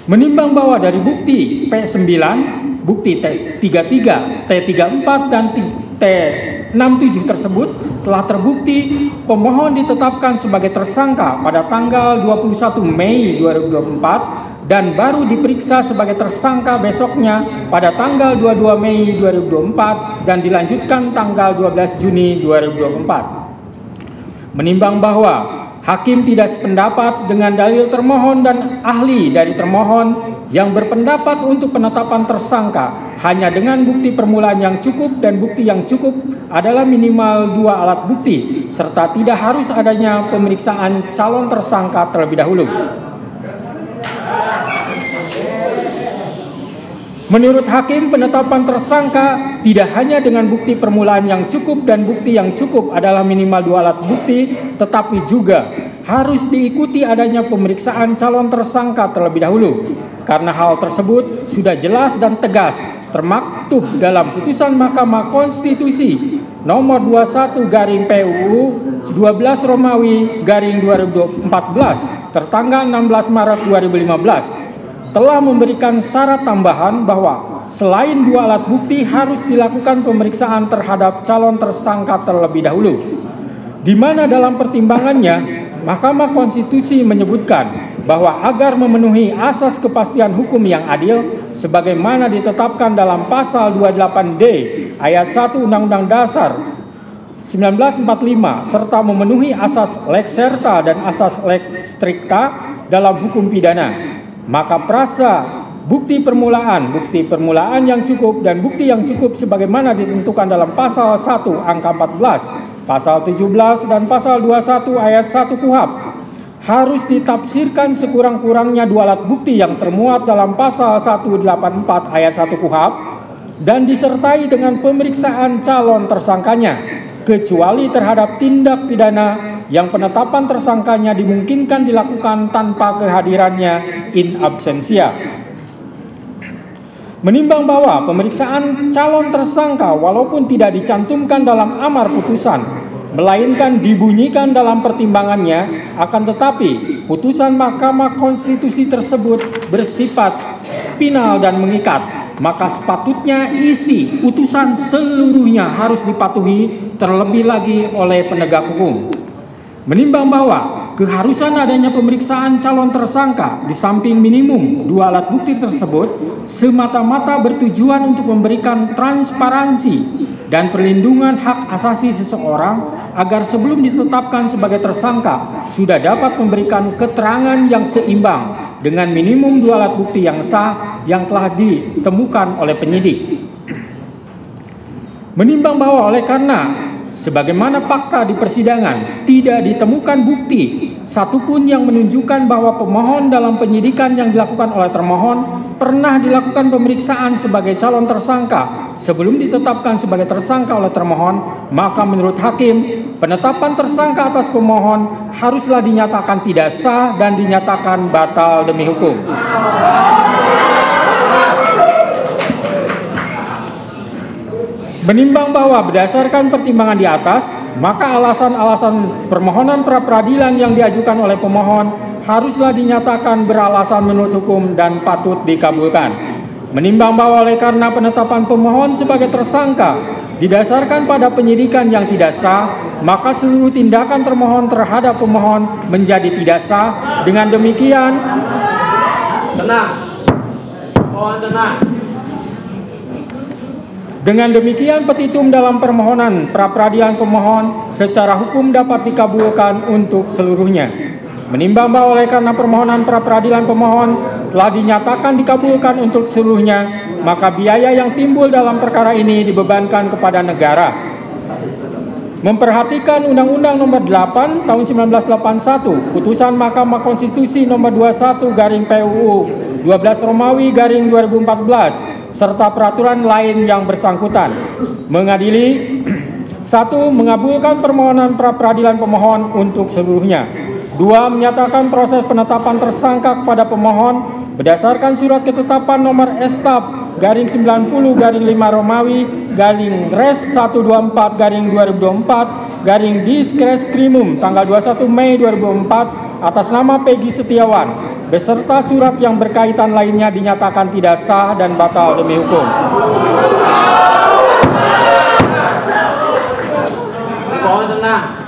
Menimbang bahwa dari bukti P9, bukti T33, T34, dan T67 tersebut telah terbukti pemohon ditetapkan sebagai tersangka pada tanggal 21 Mei 2024 dan baru diperiksa sebagai tersangka besoknya pada tanggal 22 Mei 2024 dan dilanjutkan tanggal 12 Juni 2024. Menimbang bahwa hakim tidak sependapat dengan dalil termohon dan ahli dari termohon yang berpendapat untuk penetapan tersangka hanya dengan bukti permulaan yang cukup dan bukti yang cukup adalah minimal 2 alat bukti serta tidak harus adanya pemeriksaan calon tersangka terlebih dahulu. Menurut hakim, penetapan tersangka tidak hanya dengan bukti permulaan yang cukup dan bukti yang cukup adalah minimal 2 alat bukti, tetapi juga harus diikuti adanya pemeriksaan calon tersangka terlebih dahulu. Karena hal tersebut sudah jelas dan tegas termaktub dalam putusan Mahkamah Konstitusi nomor 21/PUU 12 Romawi garing 2014 tertanggal 16 Maret 2015. Telah memberikan syarat tambahan bahwa selain 2 alat bukti harus dilakukan pemeriksaan terhadap calon tersangka terlebih dahulu. Di mana dalam pertimbangannya, Mahkamah Konstitusi menyebutkan bahwa agar memenuhi asas kepastian hukum yang adil sebagaimana ditetapkan dalam pasal 28D ayat 1 Undang-Undang Dasar 1945 serta memenuhi asas lex serta dan asas lex stricta dalam hukum pidana. Maka prasa bukti permulaan yang cukup dan bukti yang cukup sebagaimana ditentukan dalam pasal 1 angka 14, pasal 17 dan pasal 21 ayat 1 KUHP harus ditafsirkan sekurang-kurangnya 2 alat bukti yang termuat dalam pasal 184 ayat 1 KUHP dan disertai dengan pemeriksaan calon tersangkanya kecuali terhadap tindak pidana yang penetapan tersangkanya dimungkinkan dilakukan tanpa kehadirannya in absentia. Menimbang bahwa pemeriksaan calon tersangka walaupun tidak dicantumkan dalam amar putusan, melainkan dibunyikan dalam pertimbangannya, akan tetapi putusan Mahkamah Konstitusi tersebut bersifat final dan mengikat, maka sepatutnya isi putusan seluruhnya harus dipatuhi terlebih lagi oleh penegak hukum. Menimbang bahwa keharusan adanya pemeriksaan calon tersangka di samping minimum 2 alat bukti tersebut semata-mata bertujuan untuk memberikan transparansi dan perlindungan hak asasi seseorang agar sebelum ditetapkan sebagai tersangka sudah dapat memberikan keterangan yang seimbang dengan minimum 2 alat bukti yang sah yang telah ditemukan oleh penyidik. Menimbang bahwa oleh karena sebagaimana fakta di persidangan tidak ditemukan bukti satupun yang menunjukkan bahwa pemohon dalam penyidikan yang dilakukan oleh termohon pernah dilakukan pemeriksaan sebagai calon tersangka sebelum ditetapkan sebagai tersangka oleh termohon, maka menurut hakim penetapan tersangka atas pemohon haruslah dinyatakan tidak sah dan dinyatakan batal demi hukum. Menimbang bahwa berdasarkan pertimbangan di atas, maka alasan-alasan permohonan pra-peradilan yang diajukan oleh pemohon haruslah dinyatakan beralasan menurut hukum dan patut dikabulkan. Menimbang bahwa oleh karena penetapan pemohon sebagai tersangka didasarkan pada penyidikan yang tidak sah, maka seluruh tindakan termohon terhadap pemohon menjadi tidak sah. Dengan demikian, mohon tenang. Dengan demikian, petitum dalam permohonan pra-peradilan pemohon secara hukum dapat dikabulkan untuk seluruhnya. Menimbang bahwa oleh karena permohonan pra-peradilan pemohon telah dinyatakan dikabulkan untuk seluruhnya, maka biaya yang timbul dalam perkara ini dibebankan kepada negara. Memperhatikan Undang-Undang Nomor 8 Tahun 1981, Putusan Mahkamah Konstitusi Nomor 21/PUU 12 Romawi garing 2014, serta peraturan lain yang bersangkutan, mengadili 1. Mengabulkan permohonan pra-peradilan pemohon untuk seluruhnya. 2. Menyatakan proses penetapan tersangka kepada pemohon berdasarkan surat ketetapan nomor Estap garing 90 garing 5 Romawi garing Res 124 garing 2024 garing Diskres Krimum tanggal 21 Mei 2004 atas nama Peggy Setiawan beserta surat yang berkaitan lainnya dinyatakan tidak sah dan batal demi hukum. Mohon tenang.